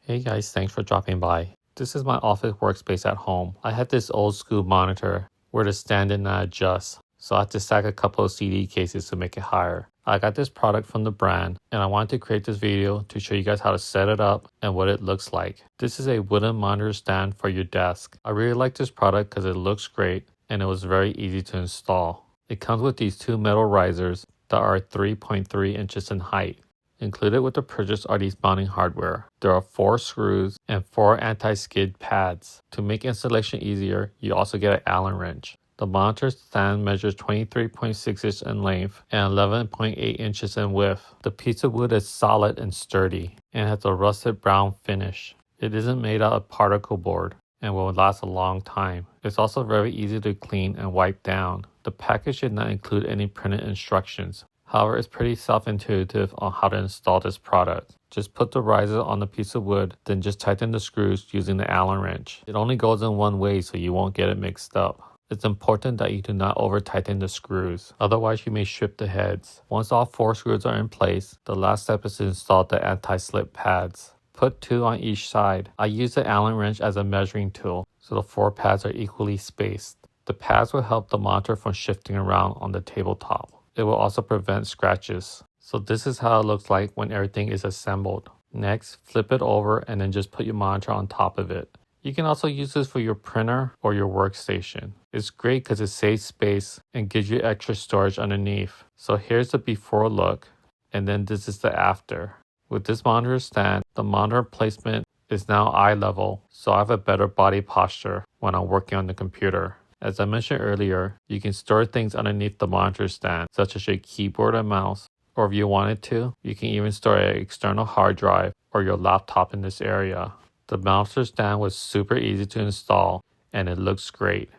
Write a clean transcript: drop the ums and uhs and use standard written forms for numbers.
Hey guys, thanks for dropping by. This is my office workspace at home. I had this old school monitor where the stand did not adjust, so I had to stack a couple of CD cases to make it higher. I got this product from the brand and I wanted to create this video to show you guys how to set it up and what it looks like. This is a wooden monitor stand for your desk. I really like this product because it looks great and it was very easy to install. It comes with these two metal risers that are 3.3 inches in height. Included with the purchase are these mounting hardware. There are 4 screws and 4 anti-skid pads. To make installation easier, you also get an Allen wrench. The monitor stand measures 23.6 inches in length and 11.8 inches in width. The piece of wood is solid and sturdy and has a rusted brown finish. It isn't made out of particle board and will last a long time. It's also very easy to clean and wipe down. The package did not include any printed instructions. However, it's pretty self-intuitive on how to install this product. Just put the riser on the piece of wood, then just tighten the screws using the Allen wrench. It only goes in one way so you won't get it mixed up. It's important that you do not over-tighten the screws, otherwise you may strip the heads. Once all 4 screws are in place, the last step is to install the anti-slip pads. Put 2 on each side. I use the Allen wrench as a measuring tool, so the 4 pads are equally spaced. The pads will help the monitor from shifting around on the tabletop. It will also prevent scratches. So this is how it looks like when everything is assembled. Next, flip it over and then just put your monitor on top of it. You can also use this for your printer or your workstation. It's great because it saves space and gives you extra storage underneath. So here's the before look, and then this is the after. With this monitor stand, the monitor placement is now eye level, so I have a better body posture when I'm working on the computer. As I mentioned earlier, you can store things underneath the monitor stand, such as your keyboard and mouse, or if you wanted to, you can even store an external hard drive or your laptop in this area. The monitor stand was super easy to install and it looks great.